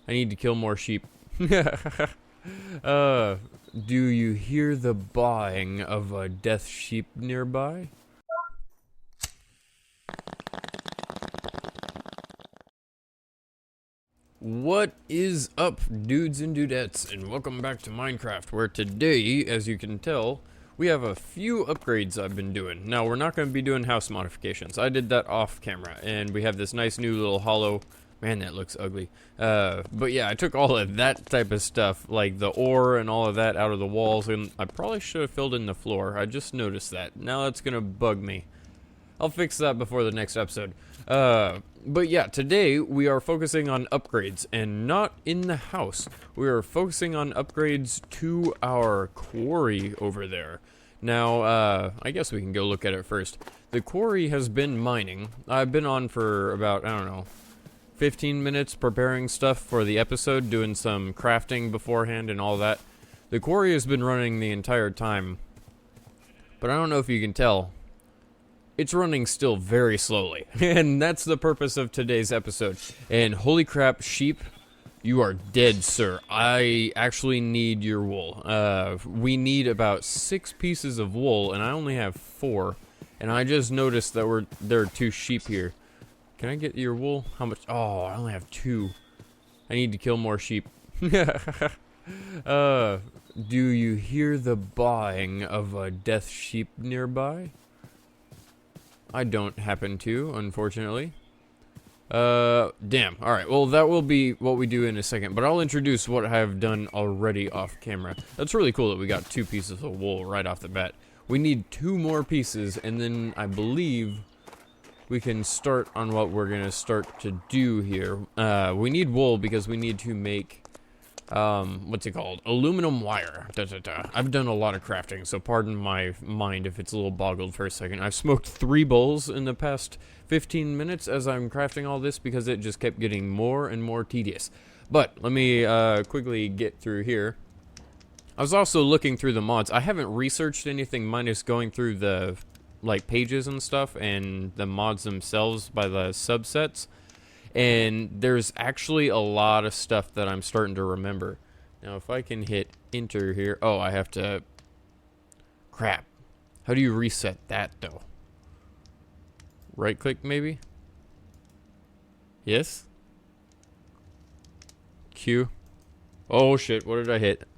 I need to kill more sheep. Do you hear the baaing of a death sheep nearby? What is up, dudes and dudettes, and welcome back to Minecraft, where today, as you can tell, we have a few upgrades I've been doing. Now, we're not going to be doing house modifications. I did that off camera, and we have this nice new little hollow. Man, that looks ugly. But yeah, I took all of that type of stuff, like the ore and all of that out of the walls, and I probably should have filled in the floor. I just noticed that. Now that's going to bug me. I'll fix that before the next episode. But yeah, today we are focusing on upgrades, and not in the house. We are focusing on upgrades to our quarry over there. Now, I guess we can go look at it first. The quarry has been mining. I've been on for about, I don't know, 15 minutes preparing stuff for the episode, doing some crafting beforehand and all that. The quarry has been running the entire time, but I don't know if you can tell. It's running still very slowly, and that's the purpose of today's episode. And holy crap, sheep, you are dead, sir. I actually need your wool. We need about 6 pieces of wool, and I only have 4. And I just noticed that there are 2 sheep here. Can I get your wool? How much? Oh, I only have 2. I need to kill more sheep. Do you hear the baaing of a death sheep nearby? I don't happen to, unfortunately. Damn. Alright, well, that will be what we do in a second, but I'll introduce what I have done already off camera. That's really cool that we got 2 pieces of wool right off the bat. We need 2 more pieces, and then I believe we can start on what we're gonna start to do here. We need wool because we need to make, what's it called? Aluminum wire. I've done a lot of crafting, so pardon my mind if it's a little boggled for a second. I've smoked 3 bowls in the past 15 minutes as I'm crafting all this because it just kept getting more and more tedious. But let me quickly get through here. I was also looking through the mods. I haven't researched anything minus going through the pages and stuff and the mods themselves by the subsets. And there's actually a lot of stuff that I'm starting to remember. Now, if I can hit enter here. Oh, I have to... Crap. How do you reset that, though? Right click, maybe? Yes? Q. Oh, shit. What did I hit?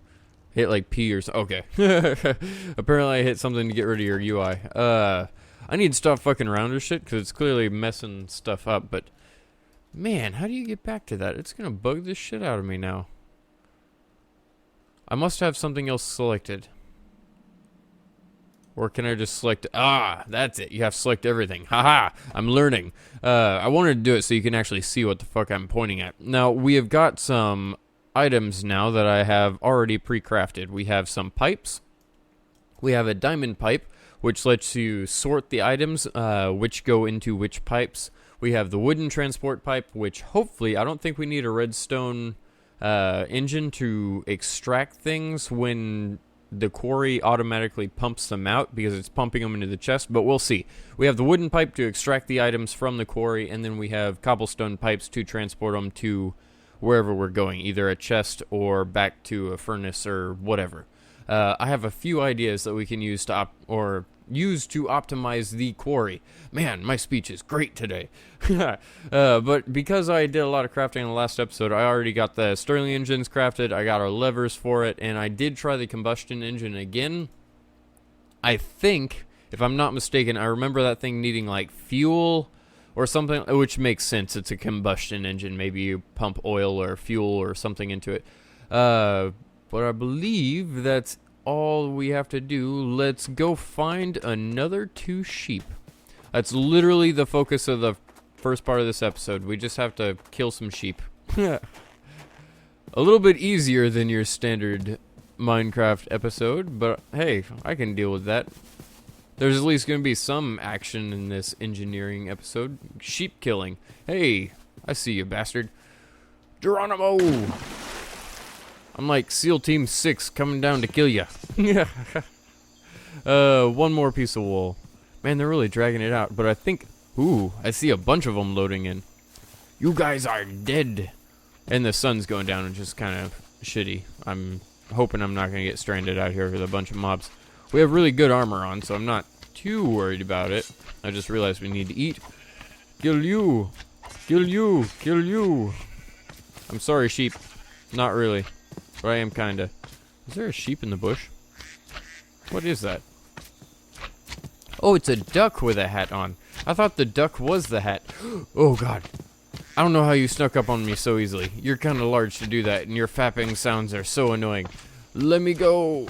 Hit, like, P or something. Okay. Apparently, I hit something to get rid of your UI. I need to stop fucking around with shit, because it's clearly messing stuff up, but... Man, how do you get back to that? It's gonna bug this shit out of me now. I must have something else selected. Or can I just select... Ah, that's it. You have to select everything. Haha, I'm learning. I wanted to do it so you can actually see what the fuck I'm pointing at. Now, we have got some items now that I have already pre-crafted. We have some pipes. We have a diamond pipe, which lets you sort the items, which go into which pipes. We have the wooden transport pipe, which hopefully, I don't think we need a redstone engine to extract things when the quarry automatically pumps them out because it's pumping them into the chest, but we'll see. We have the wooden pipe to extract the items from the quarry, and then we have cobblestone pipes to transport them to wherever we're going, either a chest or back to a furnace or whatever. I have a few ideas that we can use to optimize the quarry. Man, my speech is great today. But because I did a lot of crafting in the last episode, I already got the Stirling engines crafted, I got our levers for it, and I did try the combustion engine again. I think, if I'm not mistaken, I remember that thing needing like fuel or something, which makes sense. It's a combustion engine. Maybe you pump oil or fuel or something into it. But I believe that's all we have to do. Let's go find another 2 sheep. That's literally the focus of the first part of this episode. We just have to kill some sheep. A little bit easier than your standard Minecraft episode, but hey, I can deal with that. There's at least going to be some action in this engineering episode. Sheep killing. Hey, I see you, bastard. Geronimo! I'm like SEAL Team 6 coming down to kill ya. One more piece of wool. Man, they're really dragging it out, but I think... Ooh, I see a bunch of them loading in. You guys are dead. And the sun's going down, which is kind of shitty. I'm hoping I'm not going to get stranded out here with a bunch of mobs. We have really good armor on, so I'm not too worried about it. I just realized we need to eat. Kill you! Kill you! Kill you! I'm sorry, sheep. Not really. But I am kinda. Is there a sheep in the bush? What is that? Oh, it's a duck with a hat on. I thought the duck was the hat. Oh, God. I don't know how you snuck up on me so easily. You're kind of large to do that, and your fapping sounds are so annoying. Let me go.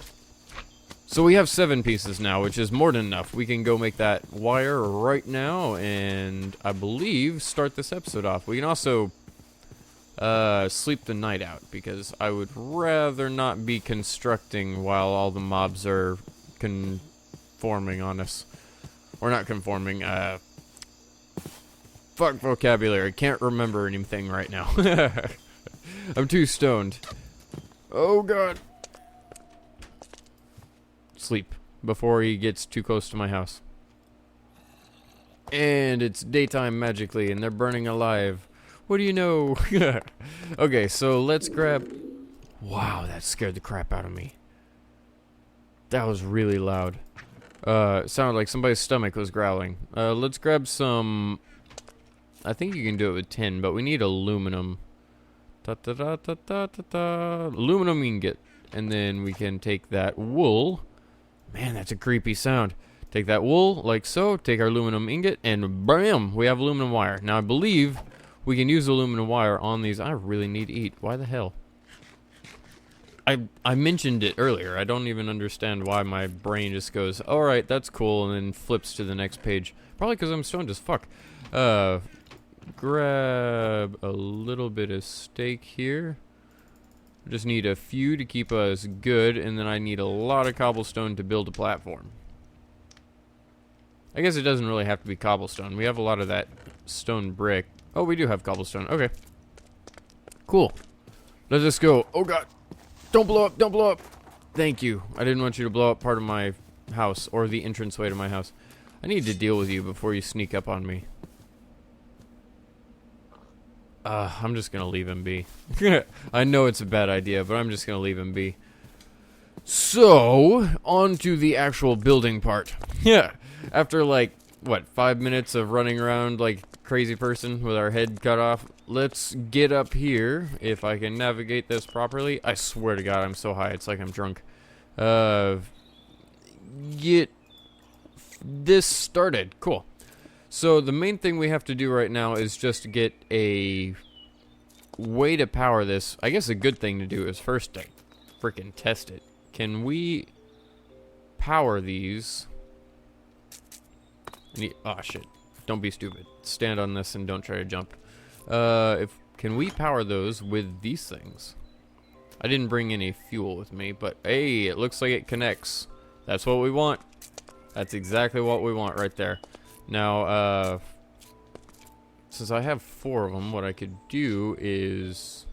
So we have 7 pieces now, which is more than enough. We can go make that wire right now, and I believe start this episode off. We can also sleep the night out, because I would rather not be constructing while all the mobs are conforming on us. Or not conforming, fuck vocabulary. Can't remember anything right now. I'm too stoned. Oh, God. Sleep before he gets too close to my house. And it's daytime magically, and they're burning alive. What do you know? Okay, so let's grab... Wow, that scared the crap out of me. That was really loud. It sounded like somebody's stomach was growling. Let's grab some... I think you can do it with tin, but we need aluminum. Aluminum ingot. And then we can take that wool. Man, that's a creepy sound. Take that wool, like so. Take our aluminum ingot, and bam! We have aluminum wire. Now, I believe we can use aluminum wire on these. I really need to eat. Why the hell? I mentioned it earlier. I don't even understand why my brain just goes, alright, that's cool, and then flips to the next page. Probably because I'm stoned as fuck. Grab a little bit of steak here. Just need a few to keep us good, and then I need a lot of cobblestone to build a platform. I guess it doesn't really have to be cobblestone. We have a lot of that stone brick. Oh, we do have cobblestone. Okay. Cool. Let's just go. Oh, God. Don't blow up. Don't blow up. Thank you. I didn't want you to blow up part of my house, or the entranceway to my house. I need to deal with you before you sneak up on me. I'm just gonna leave him be. I know it's a bad idea, but I'm just gonna leave him be. So, on to the actual building part. Yeah. After, like, what, 5 minutes of running around like a crazy person with our head cut off, let's get up here, if I can navigate this properly. I swear to God, I'm so high, it's like I'm drunk. Get this started. Cool. So the main thing we have to do right now is just get a way to power this. I guess a good thing to do is first to freaking test it. Can we power these? Oh shit. Don't be stupid. Stand on this and don't try to jump. Can we power those with these things? I didn't bring any fuel with me, but hey, it looks like it connects. That's what we want. That's exactly what we want right there. Now, since I have 4 of them, what I could do is...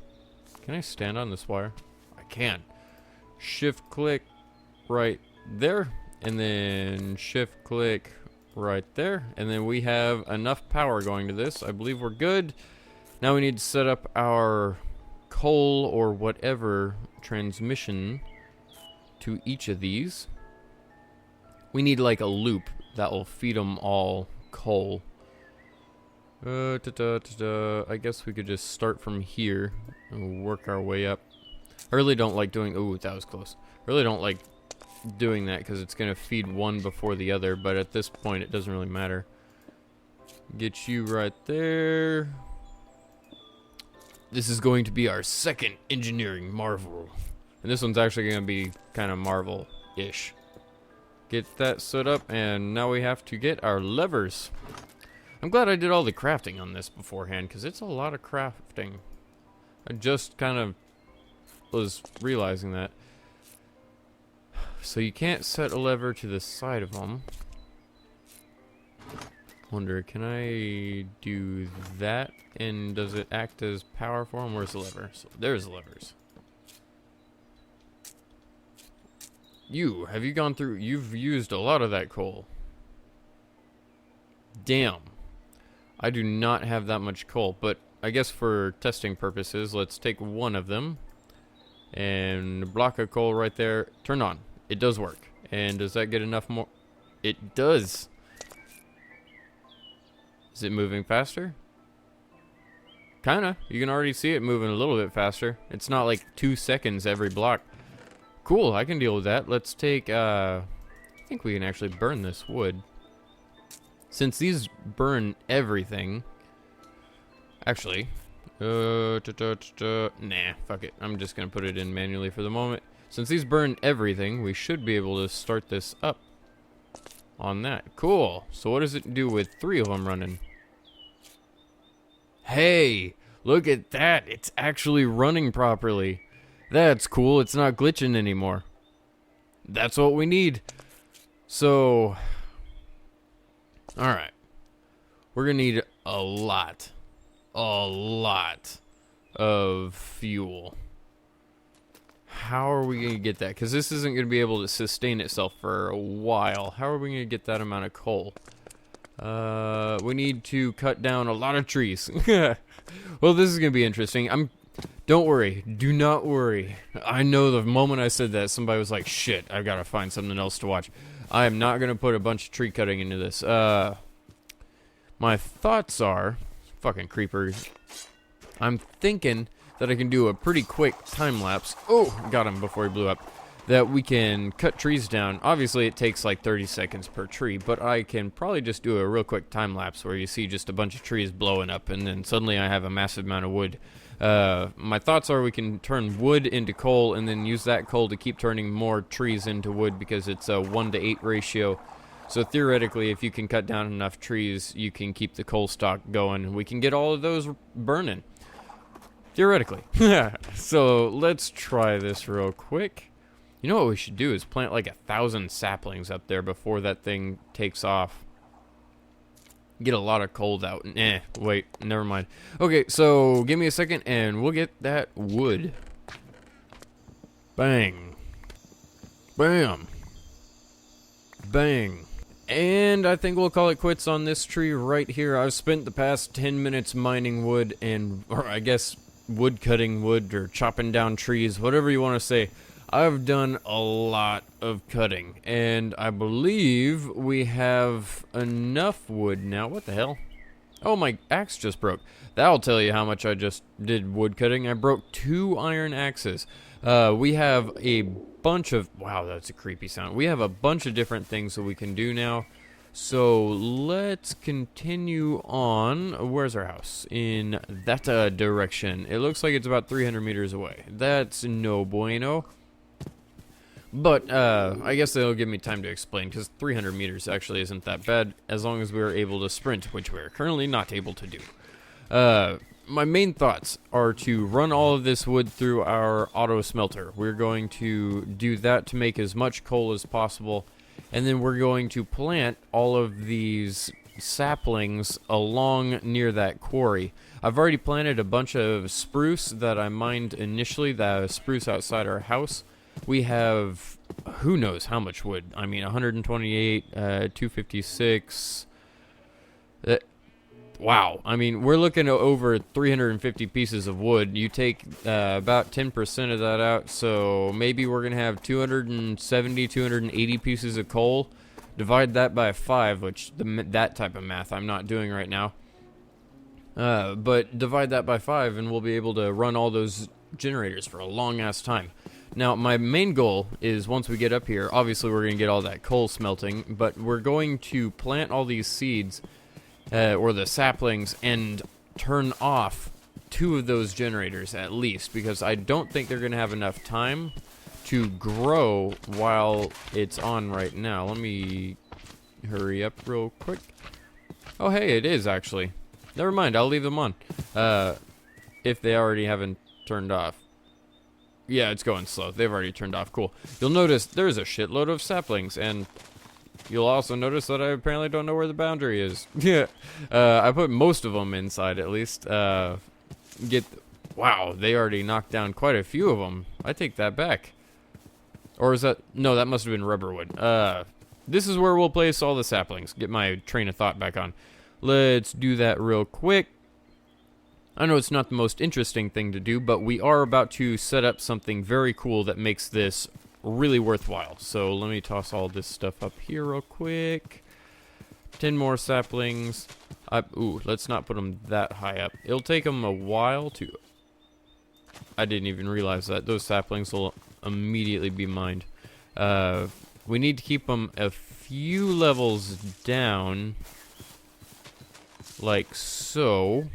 Can I stand on this wire? I can. Shift click right there, and then shift click right there, and then we have enough power going to this. I believe we're good. Now we need to set up our coal or whatever transmission to each of these. We need like a loop that will feed them all coal. I guess we could just start from here and work our way up. I really don't like doing... Ooh, that was close. I really don't like doing that because it's going to feed one before the other, but at this point it doesn't really matter. Get you right there. This is going to be our second engineering marvel. And this one's actually going to be kind of marvel-ish. Get that set up, and now we have to get our levers. I'm glad I did all the crafting on this beforehand, because it's a lot of crafting. I just kind of was realizing that. So you can't set a lever to the side of them. Wonder, can I do that? And does it act as power for them? Where's the lever? So there's the levers. Have you gone through? You've used a lot of that coal. Damn. I do not have that much coal, but I guess for testing purposes, let's take one of them and block of coal right there. Turn on. It does work. And does that get enough more? It does. Is it moving faster? Kinda. You can already see it moving a little bit faster. It's not like 2 seconds every block. Cool, I can deal with that. Let's take, I think we can actually burn this wood. Since these burn everything. Actually, nah, fuck it. I'm just gonna put it in manually for the moment. Since these burn everything, we should be able to start this up on that. Cool. So what does it do with 3 of them running? Hey, look at that. It's actually running properly. That's cool. It's not glitching anymore. That's what we need. So, alright. We're going to need a lot of fuel. How are we going to get that? Because this isn't going to be able to sustain itself for a while. How are we going to get that amount of coal? We need to cut down a lot of trees. Well, this is going to be interesting. Don't worry. Do not worry. I know the moment I said that, somebody was like, shit, I've got to find something else to watch. I am not going to put a bunch of tree cutting into this. My thoughts are, fucking creepers. I'm thinking that I can do a pretty quick time lapse. Oh, got him before he blew up. That we can cut trees down. Obviously, it takes like 30 seconds per tree, but I can probably just do a real quick time lapse where you see just a bunch of trees blowing up, and then suddenly I have a massive amount of wood. My thoughts are we can turn wood into coal, and then use that coal to keep turning more trees into wood because it's a 1-to-8 ratio. So theoretically, if you can cut down enough trees, you can keep the coal stock going, and we can get all of those burning. Theoretically. So let's try this real quick. You know what we should do is plant like 1,000 saplings up there before that thing takes off. Get a lot of coal out. Wait, never mind. Okay, so give me a second and we'll get that wood. Bang. Bam. Bang. And I think we'll call it quits on this tree right here. I've spent the past 10 minutes mining wood or I guess wood cutting wood or chopping down trees, whatever you want to say. I've done a lot of cutting, and I believe we have enough wood now. What the hell? Oh, my axe just broke. That'll tell you how much I just did wood cutting. I broke 2 iron axes. We have a bunch of... Wow, that's a creepy sound. We have a bunch of different things that we can do now. So let's continue on. Where's our house? In that direction. It looks like it's about 300 meters away. That's no bueno. But, I guess that'll give me time to explain, because 300 meters actually isn't that bad, as long as we are able to sprint, which we're currently not able to do. My main thoughts are to run all of this wood through our auto smelter. We're going to do that to make as much coal as possible, and then we're going to plant all of these saplings along near that quarry. I've already planted a bunch of spruce that I mined initially, the spruce outside our house. We have, who knows how much wood. I mean, 128, 256. Wow. I mean, we're looking at over 350 pieces of wood. You take about 10% of that out, so maybe we're going to have 270, 280 pieces of coal. Divide that by 5, which that type of math I'm not doing right now. But divide that by 5, and we'll be able to run all those generators for a long-ass time. Now, my main goal is once we get up here, obviously we're going to get all that coal smelting, but we're going to plant all these seeds, or the saplings, and turn off 2 of those generators at least, because I don't think they're going to have enough time to grow while it's on right now. Let me hurry up real quick. Oh, hey, it is actually. Never mind, I'll leave them on, if they already haven't turned off. Yeah, it's going slow. They've already turned off. Cool. You'll notice there's a shitload of saplings, and you'll also notice that I apparently don't know where the boundary is. Yeah. I put most of them inside, at least. Wow, they already knocked down quite a few of them. I take that back. Or is that... No, that must have been rubber wood. This is where we'll place all the saplings. Get my train of thought back on. Let's do that real quick. I know it's not the most interesting thing to do, but we are about to set up something very cool that makes this really worthwhile. So let me toss all this stuff up here real quick. 10 more saplings. Ooh, let's not put them that high up. It'll take them a while to... I didn't even realize that. Those saplings will immediately be mined. We need to keep them a few levels down, like so,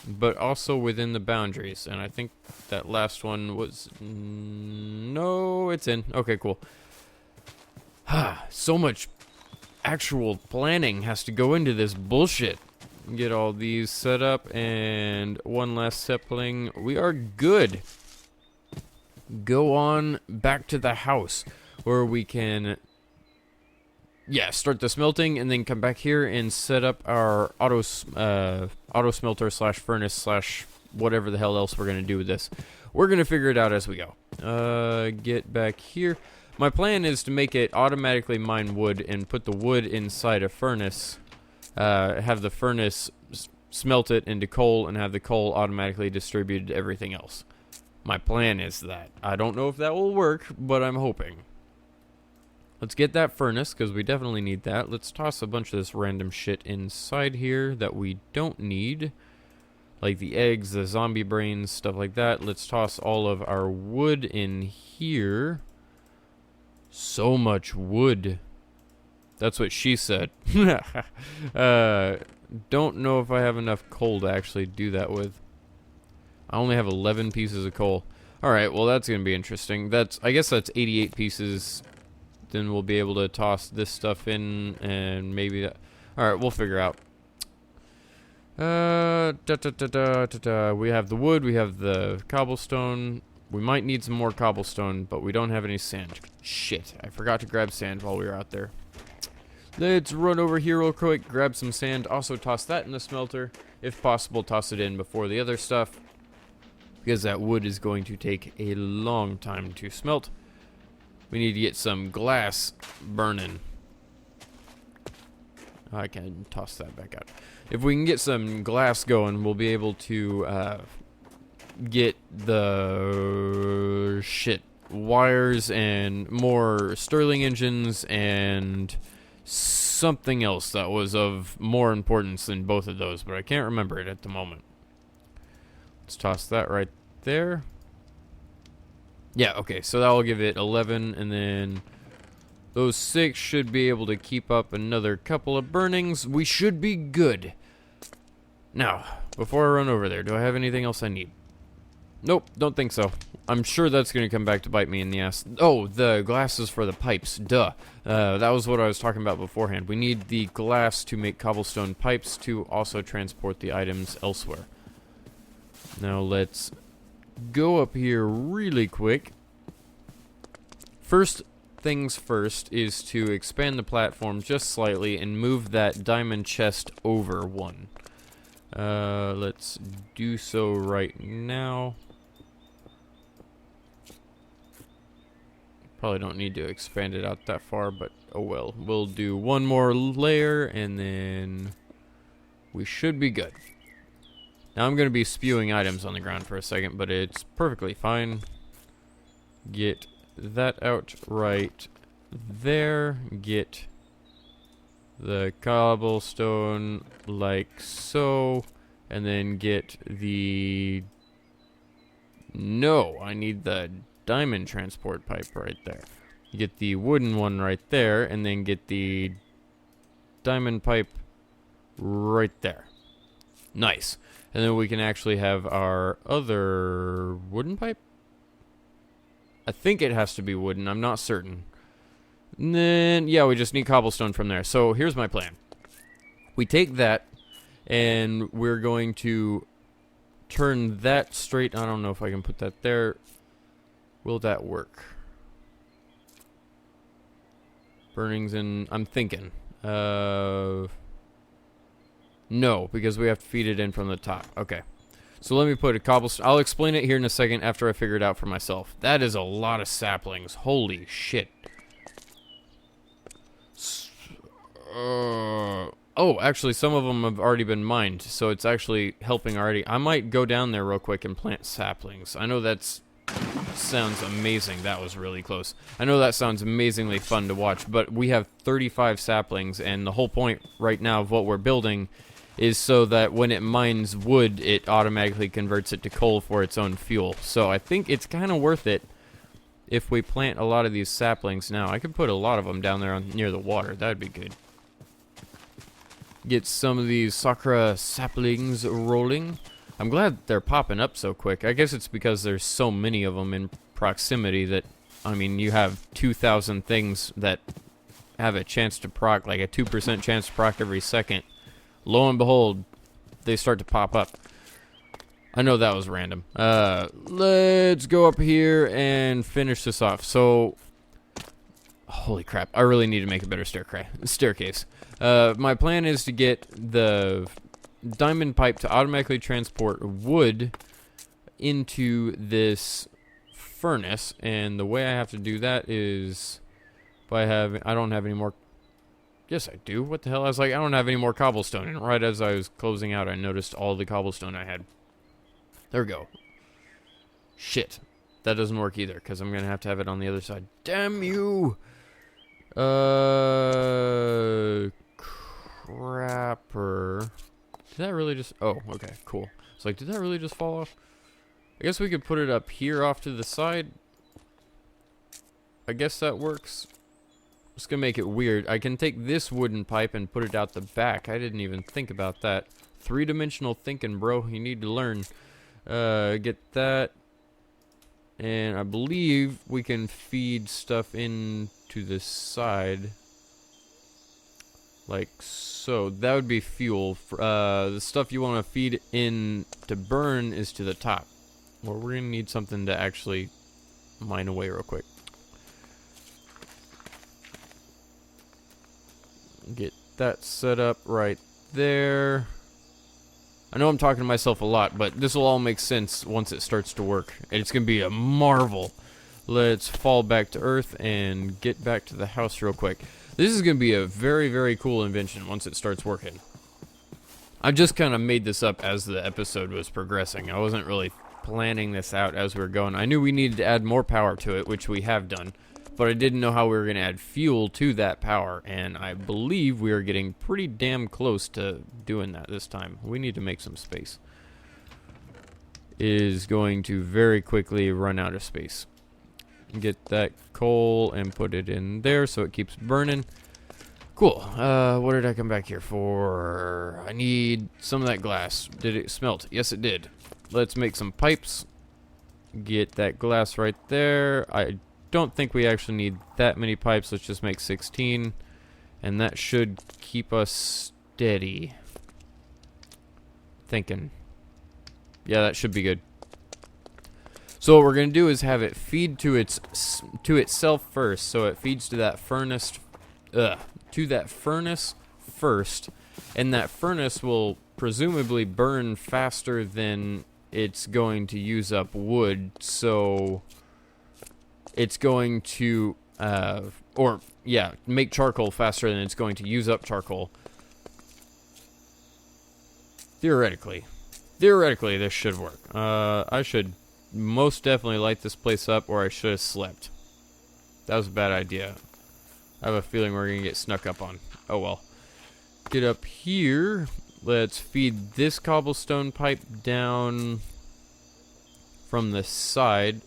but also within the boundaries. And I think that last one was... No, it's in. Okay, cool. So much actual planning has to go into this bullshit. Get all these set up, and one last sapling. We are good. Go on back to the house, where we can, start the smelting, and then come back here and set up our auto smelter slash furnace slash whatever the hell else we're gonna do with this. We're gonna figure it out as we go. Get back here. My plan is to make it automatically mine wood and put the wood inside a furnace. Have the furnace smelt it into coal and have the coal automatically distributed to everything else. My plan is that. I don't know if that will work, but I'm hoping. Let's get that furnace, because we definitely need that. Let's toss a bunch of this random shit inside here that we don't need. Like the eggs, the zombie brains, stuff like that. Let's toss all of our wood in here. So much wood. That's what she said. Don't know if I have enough coal to actually do that with. I only have 11 pieces of coal. Alright, well that's going to be interesting. I guess that's 88 pieces. Then we'll be able to toss this stuff in, and maybe that... Alright, we'll figure out. We have the wood, we have the cobblestone. We might need some more cobblestone, but we don't have any sand. Shit, I forgot to grab sand while we were out there. Let's run over here real quick, grab some sand, also toss that in the smelter. If possible, toss it in before the other stuff, because that wood is going to take a long time to smelt. We need to get some glass burning. I can toss that back out. If we can get some glass going, we'll be able to get the wires and more Stirling engines and something else that was of more importance than both of those, but I can't remember it at the moment. Let's toss that right there. Yeah, okay, so that will give it 11, and then those 6 should be able to keep up another couple of burnings. We should be good. Now, before I run over there, do I have anything else I need? Nope, don't think so. I'm sure that's going to come back to bite me in the ass. Oh, the glass is for the pipes. Duh. That was what I was talking about beforehand. We need the glass to make cobblestone pipes to also transport the items elsewhere. Now let's go up here really quick. First things first is to expand the platform just slightly and move that diamond chest over one. Let's do so right now. Probably don't need to expand it out that far, but oh well. We'll do one more layer and then we should be good. Now I'm going to be spewing items on the ground for a second, but it's perfectly fine. Get that out right there. Get the cobblestone like so. And then get the... No, I need the diamond transport pipe right there. Get the wooden one right there, and then get the diamond pipe right there. Nice. And then we can actually have our other wooden pipe? I think it has to be wooden, I'm not certain. And then, yeah, we just need cobblestone from there. So here's my plan. We take that, and we're going to turn that straight. I don't know if I can put that there. Will that work? Burnings in... I'm thinking. No, because we have to feed it in from the top. Okay. So let me put a cobblestone... I'll explain it here in a second after I figure it out for myself. That is a lot of saplings. Holy shit. Oh, actually, some of them have already been mined, so it's actually helping already. I might go down there real quick and plant saplings. I know that's sounds amazing. That was really close. I know that sounds amazingly fun to watch, but we have 35 saplings, and the whole point right now of what we're building is so that when it mines wood, it automatically converts it to coal for its own fuel. So I think it's kind of worth it if we plant a lot of these saplings now. I could put a lot of them down there near the water. That'd be good. Get some of these sakura saplings rolling. I'm glad they're popping up so quick. I guess it's because there's so many of them in proximity that, I mean, you have 2,000 things that have a chance to proc, like a 2% chance to proc every second. Lo and behold, they start to pop up. I know that was random. Let's go up here and finish this off. So, holy crap, I really need to make a better staircase. My plan is to get the diamond pipe to automatically transport wood into this furnace, and the way I have to do that is by having, I don't have any more, yes I do, what the hell, I was like, I don't have any more cobblestone, and right as I was closing out, I noticed all the cobblestone I had. There we go. Shit, that doesn't work either, because I'm gonna have to have it on the other side. Damn you! Crapper. Did that really just... Oh, okay, cool. It's like, did that really just fall off? I guess we could put it up here off to the side. I guess that works. Just gonna make it weird. I can take this wooden pipe and put it out the back. I didn't even think about that. Three-dimensional thinking, bro. You need to learn. Get that. And I believe we can feed stuff into this side. Like so. That would be fuel. The stuff you want to feed in to burn is to the top. Well, we're going to need something to actually mine away real quick. Get that set up right there. I know I'm talking to myself a lot, but this will all make sense once it starts to work. And it's going to be a marvel. Let's fall back to Earth and get back to the house real quick. This is going to be a very, very cool invention once it starts working. I just kind of made this up as the episode was progressing. I wasn't really planning this out as we were going. I knew we needed to add more power to it, which we have done. But I didn't know how we were going to add fuel to that power, and I believe we are getting pretty damn close to doing that this time. We need to make some space. Is going to very quickly run out of space. Get that coal and put it in there so it keeps burning. Cool. What did I come back here for? I need some of that glass. Did it smelt? Yes, it did. Let's make some pipes. Get that glass right there. I don't think we actually need that many pipes. Let's just make 16, and that should keep us steady. Thinking, yeah, that should be good. So what we're gonna do is have it feed to itself first. So it feeds to that furnace, first, and that furnace will presumably burn faster than it's going to use up wood. So it's going to, make charcoal faster than it's going to use up charcoal. Theoretically, this should work. I should most definitely light this place up, or I should have slept. That was a bad idea. I have a feeling we're going to get snuck up on. Oh well. Get up here. Let's feed this cobblestone pipe down from the side,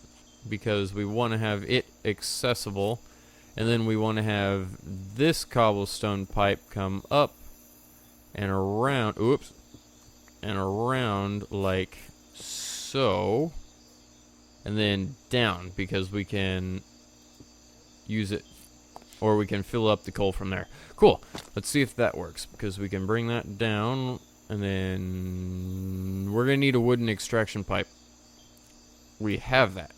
because we want to have it accessible, and then we want to have this cobblestone pipe come up and around, and around like so, and then down, because we can use it, or we can fill up the coal from there. Cool. Let's see if that works, because we can bring that down, and then we're gonna need a wooden extraction pipe. We have that.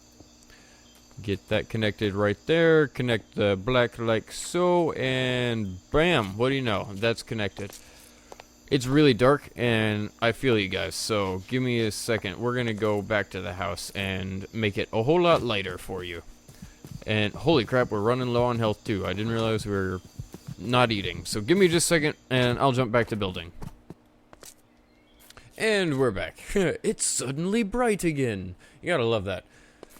Get that connected right there. Connect the black like so, and bam, what do you know, that's connected. It's really dark, and I feel you guys, so give me a second. We're gonna go back to the house and make it a whole lot lighter for you. And holy crap, we're running low on health too. I didn't realize we were not eating. So give me just a second, and I'll jump back to building. And we're back. It's suddenly bright again. You gotta love that.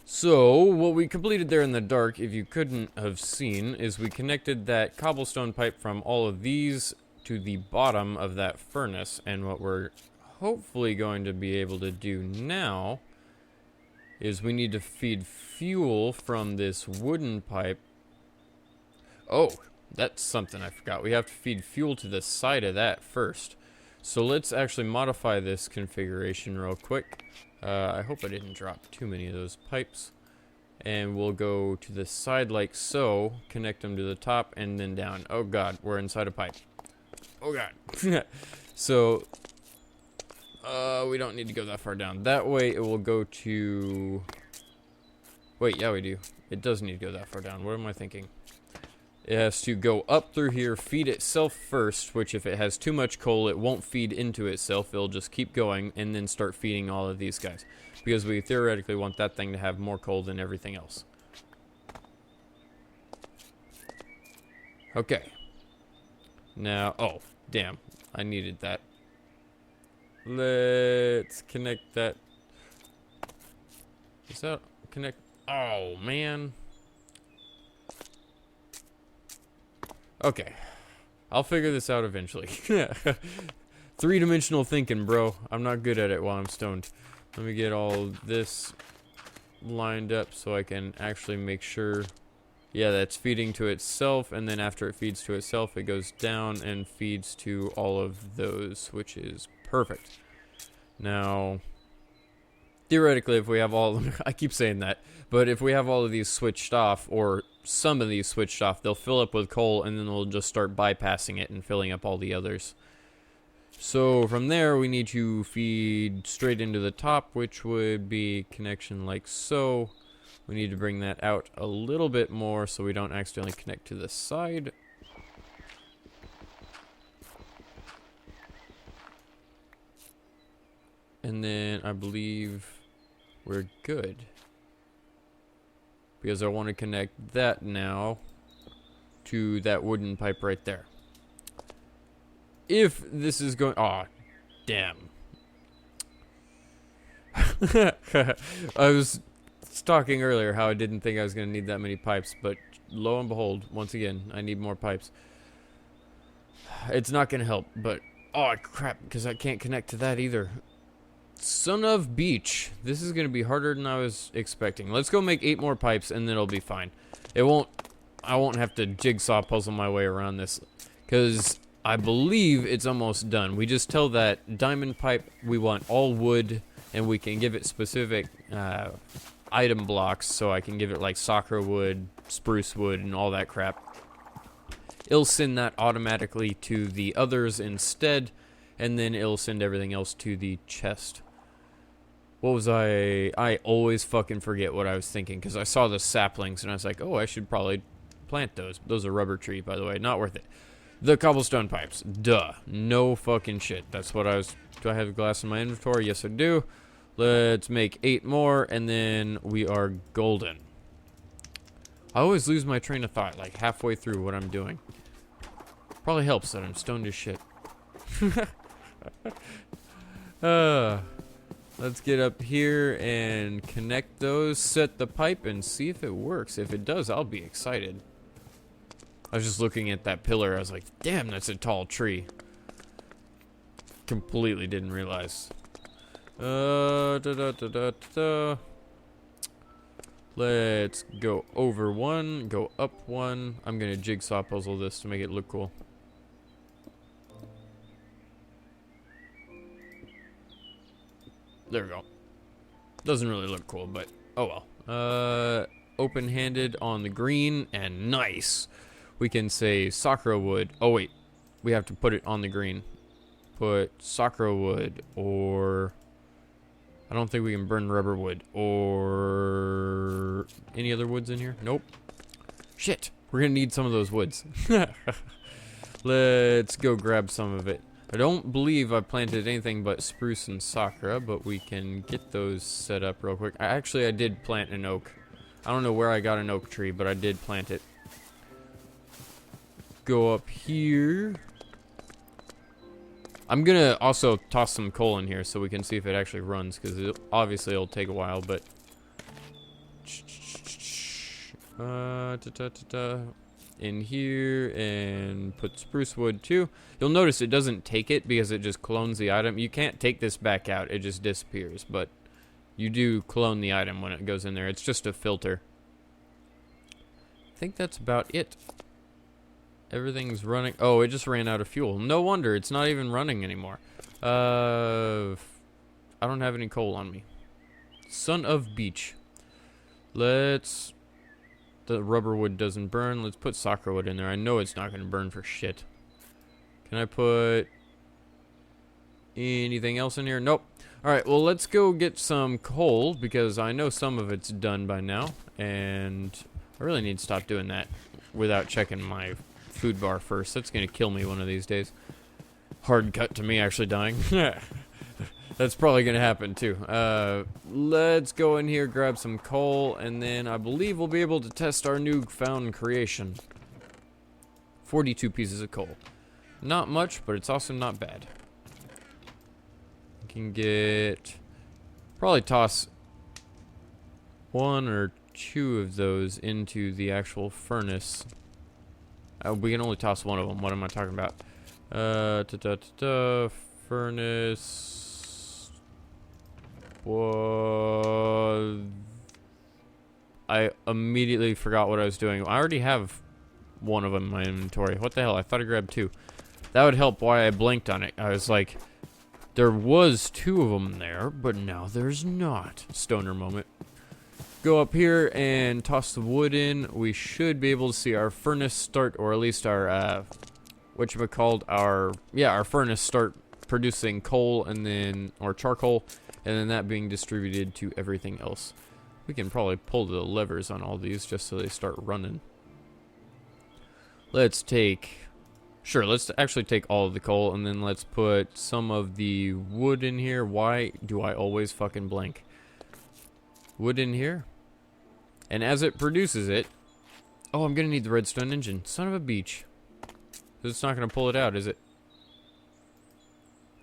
So, what we completed there in the dark, if you couldn't have seen, is we connected that cobblestone pipe from all of these to the bottom of that furnace. And what we're hopefully going to be able to do now is we need to feed fuel from this wooden pipe. Oh, that's something I forgot. We have to feed fuel to the side of that first. So let's actually modify this configuration real quick. I hope I didn't drop too many of those pipes. And we'll go to the side like so, connect them to the top, and then down. Oh god, we're inside a pipe. Oh god. So, we don't need to go that far down. That way it will go to... Wait, yeah we do. It does need to go that far down. What am I thinking? It has to go up through here, feed itself first, which if it has too much coal, it won't feed into itself. It'll just keep going and then start feeding all of these guys. Because we theoretically want that thing to have more coal than everything else. Okay. Now, oh, damn. I needed that. Let's connect that. Is that connect? Oh, man. Okay, I'll figure this out eventually. Three-dimensional thinking, bro. I'm not good at it while I'm stoned. Let me get all this lined up so I can actually make sure. Yeah, that's feeding to itself, and then after it feeds to itself, it goes down and feeds to all of those, which is perfect. Now, theoretically, if we have all of them, I keep saying that, but if we have all of these switched off, or some of these switched off, they'll fill up with coal, and then we'll just start bypassing it and filling up all the others. So from there, we need to feed straight into the top, which would be connection like so. We need to bring that out a little bit more so we don't accidentally connect to the side. And then I believe we're good. Because I want to connect that now to that wooden pipe right there. If this is going... Aw, damn. I was talking earlier how I didn't think I was going to need that many pipes, but lo and behold, once again, I need more pipes. It's not going to help, but... Oh, crap, because I can't connect to that either. Son of Beach. This is going to be harder than I was expecting. Let's go make 8 more pipes and then it'll be fine. I won't have to jigsaw puzzle my way around this. Because I believe it's almost done. We just tell that diamond pipe we want all wood and we can give it specific item blocks. So I can give it like sakura wood, spruce wood, and all that crap. It'll send that automatically to the others instead. And then it'll send everything else to the chest. What was I always fucking forget what I was thinking, because I saw the saplings, and I was like, oh, I should probably plant those. Those are rubber tree, by the way. Not worth it. The cobblestone pipes. Duh. No fucking shit. That's what I was... Do I have glass in my inventory? Yes, I do. Let's make 8 more, and then we are golden. I always lose my train of thought, like, halfway through what I'm doing. Probably helps that I'm stoned as shit. Let's get up here and connect those, set the pipe, and see if it works. If it does, I'll be excited. I was just looking at that pillar. I was like, damn, that's a tall tree. Completely didn't realize. Let's go over 1, go up 1. I'm gonna jigsaw puzzle this to make it look cool. There we go. Doesn't really look cool, but oh well. Open-handed on the green, and nice. We can say sakura wood. Oh wait, we have to put it on the green. Put sakura wood, or I don't think we can burn rubber wood, or any other woods in here. Nope. Shit, we're gonna need some of those woods. Let's go grab some of it. I don't believe I planted anything but spruce and sakura, but we can get those set up real quick. I did plant an oak. I don't know where I got an oak tree, but I did plant it. Go up here. I'm gonna also toss some coal in here so we can see if it actually runs, because obviously it'll take a while, but... in here, and put spruce wood too. You'll notice it doesn't take it because it just clones the item. You can't take this back out, it just disappears, but you do clone the item when it goes in there. It's just a filter. I think that's about it. Everything's running. Oh, it just ran out of fuel. No wonder it's not even running anymore. I don't have any coal on me. Son of beach. Let's... The rubber wood doesn't burn. Let's put soccer wood in there. I know it's not going to burn for shit. Can I put anything else in here? Nope. Alright, well, let's go get some coal, because I know some of it's done by now. And I really need to stop doing that without checking my food bar first. That's going to kill me one of these days. Hard cut to me actually dying. That's probably going to happen too. Let's go in here, grab some coal, and then I believe we'll be able to test our newfound creation. 42 pieces of coal. Not much, but it's also not bad. We can get... Probably toss 1 or 2 of those into the actual furnace. We can only toss 1 of them. What am I talking about? Furnace... Whoa. I immediately forgot what I was doing. I already have 1 of them in my inventory. What the hell? I thought I grabbed 2. That would help why I blinked on it. I was like, there was 2 of them there, but now there's not. Stoner moment. Go up here and toss the wood in. We should be able to see our furnace start, or at least our, whatchamacallit, our furnace start producing coal, and then, or charcoal, and then that being distributed to everything else. We can probably pull the levers on all these just so they start running. Let's actually take all of the coal, and then let's put some of the wood in here. Why do I always fucking blank? Wood in here. And as it produces it... Oh, I'm gonna need the redstone engine. Son of a beach. It's not gonna pull it out, is it?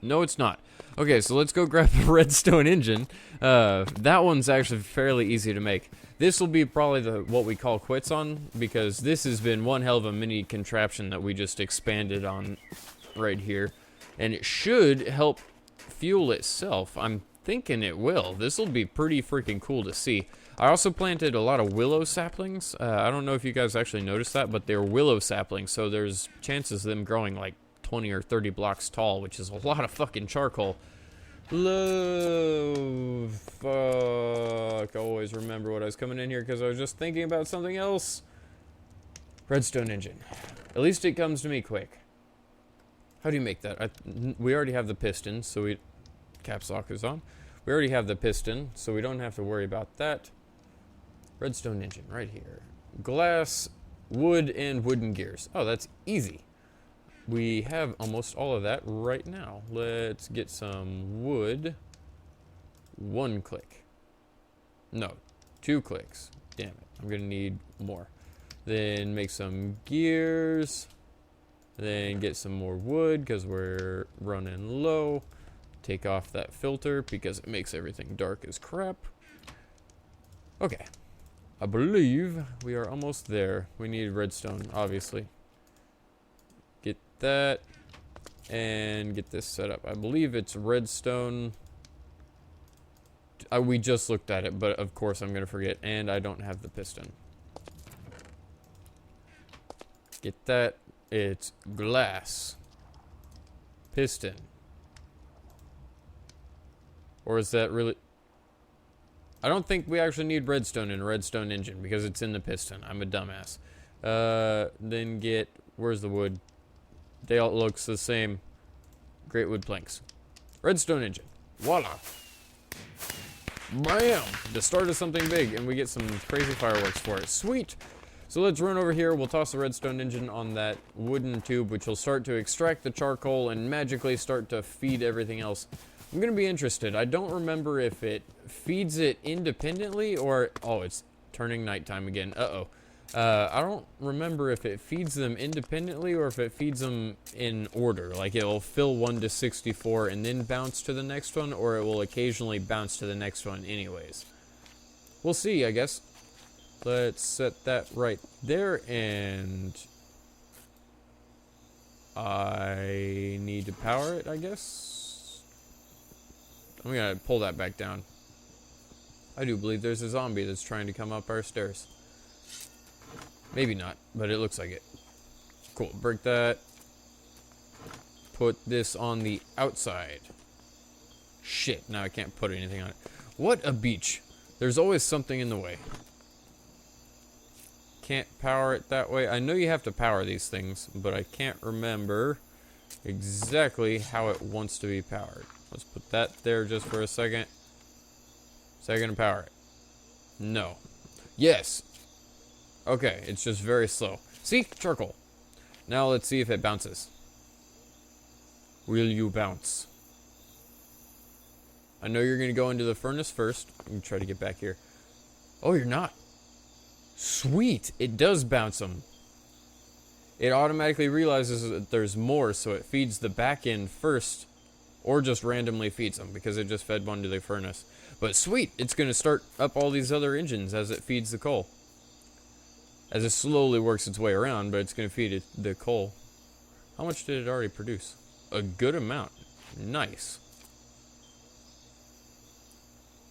No, it's not. Okay, so let's go grab the redstone engine. That one's actually fairly easy to make. This will be probably what we call quits on, because this has been one hell of a mini contraption that we just expanded on right here. And it should help fuel itself. I'm thinking it will. This will be pretty freaking cool to see. I also planted a lot of willow saplings. I don't know if you guys actually noticed that, but they're willow saplings, so there's chances of them growing like 20 or 30 blocks tall, which is a lot of fucking charcoal. Fuck. Always remember what I was coming in here, because I was just thinking about something else. Redstone engine. At least it comes to me quick. How do you make that? We already have the piston, so we... Caps lock is on. We already have the piston, so we don't have to worry about that. Redstone engine, right here. Glass, wood, and wooden gears. Oh, that's easy. We have almost all of that right now. Let's get some wood. 1 click. No, 2 clicks. Damn it, I'm gonna need more. Then make some gears. Then get some more wood, because we're running low. Take off that filter, because it makes everything dark as crap. Okay. I believe we are almost there. We need redstone, obviously. Get that. And get this set up. I believe it's redstone. We just looked at it, but of course I'm going to forget. And I don't have the piston. Get that. It's glass. Piston. Or is that really... I don't think we actually need redstone in a redstone engine because it's in the piston. I'm a dumbass. Then get... Where's the wood? They all looks the same. Great wood planks. Redstone engine. Voila. Bam! The start of something big, and we get some crazy fireworks for it. Sweet! So let's run over here. We'll toss the redstone engine on that wooden tube, which will start to extract the charcoal and magically start to feed everything else. I'm going to be interested. I don't remember if it feeds it independently or... Oh, it's turning nighttime again. Uh-oh. I don't remember if it feeds them independently or if it feeds them in order. Like it'll fill one to 64 and then bounce to the next one, or it will occasionally bounce to the next one anyways. We'll see, I guess. Let's set that right there, and I need to power it, I guess. I'm gonna pull that back down. I do believe there's a zombie that's trying to come up our stairs. Maybe not, but it looks like it. Cool, break that. Put this on the outside. Shit, now I can't put anything on it. What a beach. There's always something in the way. Can't power it that way. I know you have to power these things, but I can't remember exactly how it wants to be powered. Let's put that there just for a second. Is that gonna power it? No. Yes. Okay, it's just very slow. See? Charcoal. Now let's see if it bounces. Will you bounce? I know you're gonna go into the furnace first. Let me try to get back here. Oh, you're not. Sweet! It does bounce them. It automatically realizes that there's more, so it feeds the back end first, or just randomly feeds them, because it just fed one to the furnace. But sweet! It's gonna start up all these other engines as it feeds the coal. As it slowly works its way around, but it's gonna feed it the coal. How much did it already produce? A good amount. Nice.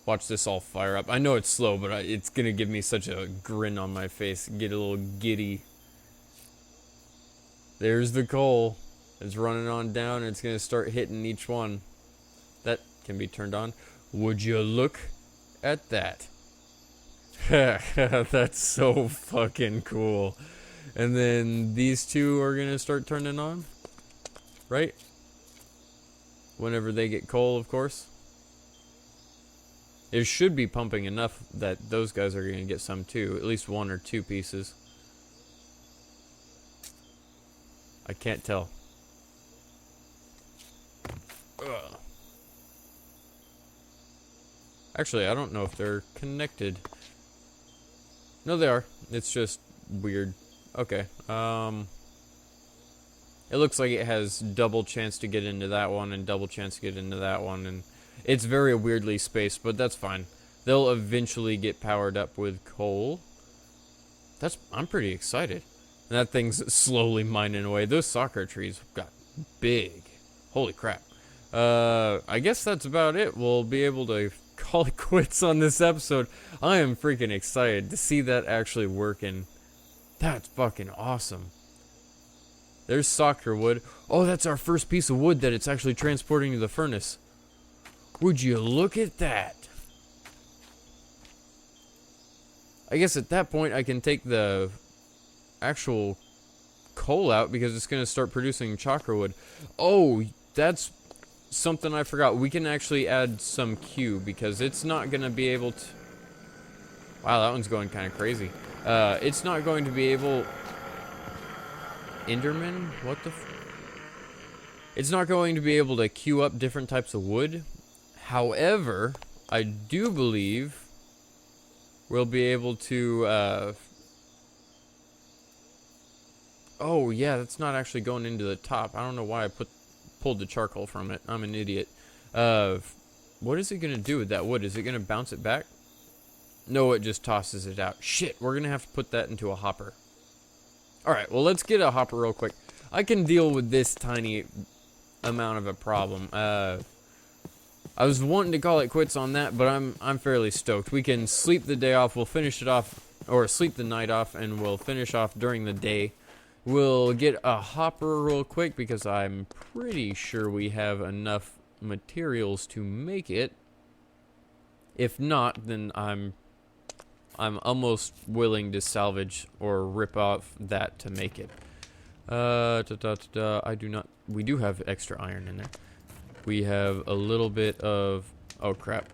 Watch this all fire up. I know it's slow, but it's gonna give me such a grin on my face. Get a little giddy. There's the coal. It's running on down, and it's gonna start hitting each one. That can be turned on. Would you look at that? That's so fucking cool. And then these two are gonna start turning on, right? Whenever they get coal, of course. It should be pumping enough that those guys are gonna get some too. At least one or two pieces. I can't tell. Ugh. Actually, I don't know if they're connected. No, they are. It's just weird. Okay. It looks like it has double chance to get into that one and double chance to get into that one, and it's very weirdly spaced, but that's fine. They'll eventually get powered up with coal. I'm pretty excited. And that thing's slowly mining away. Those soccer trees got big. Holy crap. I guess that's about it. We'll be able to call it quits on this episode. I am freaking excited to see that actually working. That's fucking awesome. There's soccer wood. Oh, that's our first piece of wood that it's actually transporting to the furnace. Would you look at that? I guess at that point I can take the actual coal out because it's going to start producing chakra wood. Oh, that's something I forgot. We can actually add some Q because it's not going to be able to... Wow, that one's going kind of crazy. It's not going to be able... Enderman? What the... It's not going to be able to queue up different types of wood. However, I do believe we'll be able to... Oh, yeah, that's not actually going into the top. I don't know why I pulled the charcoal from it. I'm an idiot. What is it going to do with that wood? Is it going to bounce it back? No, it just tosses it out. Shit, we're going to have to put that into a hopper. Alright, well, let's get a hopper real quick. I can deal with this tiny amount of a problem. I was wanting to call it quits on that, but I'm fairly stoked. We can sleep the day off. We'll finish it off, or sleep the night off, and we'll finish off during the day. We'll get a hopper real quick because I'm pretty sure we have enough materials to make it. If not, then I'm almost willing to salvage or rip off that to make it. I do not... We do have extra iron in there. We have a little bit of... Oh, crap.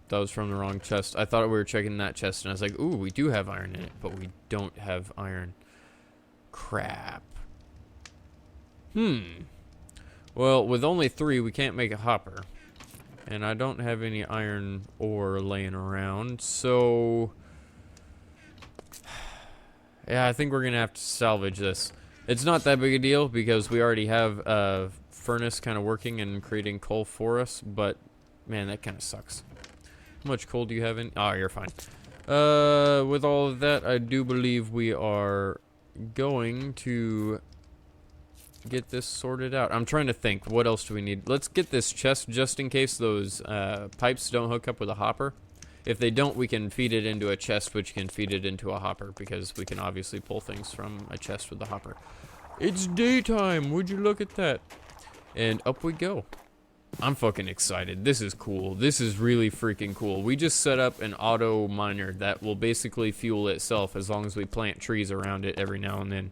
That was from the wrong chest. I thought we were checking that chest, and I was like, ooh, we do have iron in it, but we don't have iron. Crap. Well, with only 3, we can't make a hopper. And I don't have any iron ore laying around, so... yeah, I think we're gonna have to salvage this. It's not that big a deal, because we already have a furnace kind of working and creating coal for us, but, man, that kind of sucks. How much coal do you have in? Oh, you're fine. With all of that, I do believe we are going to get this sorted out. I'm trying to think, what else do we need? Let's get this chest just in case those pipes don't hook up with a hopper. If they don't, we can feed it into a chest, which can feed it into a hopper, because we can obviously pull things from a chest with a hopper. It's daytime, would you look at that? And up we go. I'm fucking excited. This is cool. This is really freaking cool. We just set up an auto miner that will basically fuel itself as long as we plant trees around it every now and then.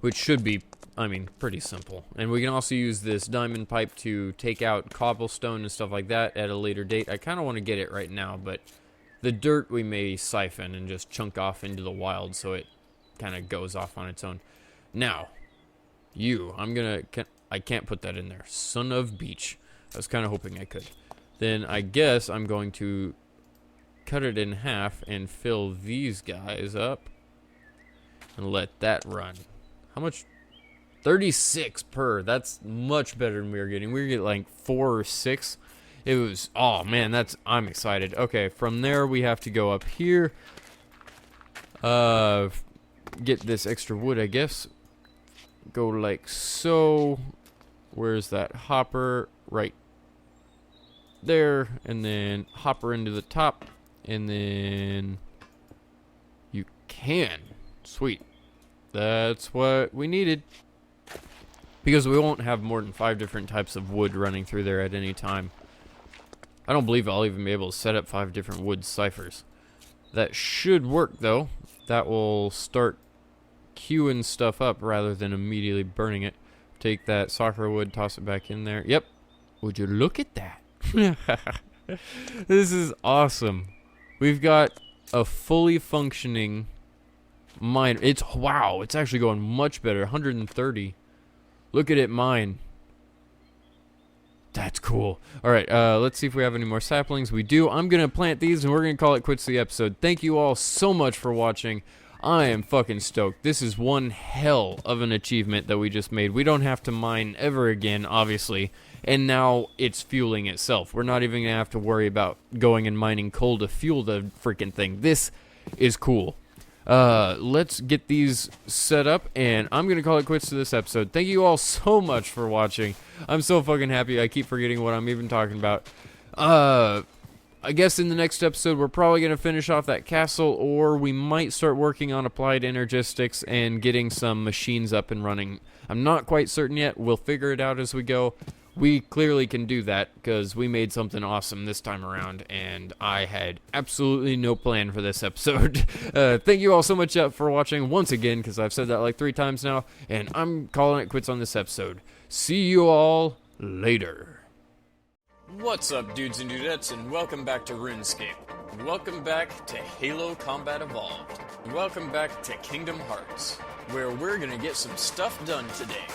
Which should be, I mean, pretty simple. And we can also use this diamond pipe to take out cobblestone and stuff like that at a later date. I kind of want to get it right now, but the dirt we may siphon and just chunk off into the wild so it kind of goes off on its own. Now, I can't put that in there. Son of beach. I was kind of hoping I could. Then I guess I'm going to cut it in half and fill these guys up and let that run. How much? 36 per. That's much better than we were getting. We were getting like 4 or 6. It was, oh man, I'm excited. Okay, from there we have to go up here. Get this extra wood, I guess. Go like so. Where's that hopper? Right there. And then hopper into the top. And then you can. Sweet. That's what we needed. Because we won't have more than 5 different types of wood running through there at any time. I don't believe I'll even be able to set up 5 different wood ciphers. That should work though. That will start queuing stuff up rather than immediately burning it. Take that soccer wood, toss it back in there. Yep. Would you look at that? This is awesome. We've got a fully functioning mine. Wow, it's actually going much better. 130. Look at it mine. That's cool. Alright, let's see if we have any more saplings. We do. I'm going to plant these and we're going to call it quits the episode. Thank you all so much for watching. I am fucking stoked. This is one hell of an achievement that we just made. We don't have to mine ever again, obviously. And now it's fueling itself. We're not even going to have to worry about going and mining coal to fuel the freaking thing. This is cool. Let's get these set up, and I'm going to call it quits to this episode. Thank you all so much for watching. I'm so fucking happy. I keep forgetting what I'm even talking about. I guess in the next episode, we're probably going to finish off that castle, or we might start working on applied energistics and getting some machines up and running. I'm not quite certain yet. We'll figure it out as we go. We clearly can do that because we made something awesome this time around, and I had absolutely no plan for this episode. Thank you all so much for watching once again, because I've said that like 3 times now, and I'm calling it quits on this episode. See you all later. What's up, dudes and dudettes, and welcome back to RuneScape. Welcome back to Halo Combat Evolved. Welcome back to Kingdom Hearts, where we're gonna get some stuff done today.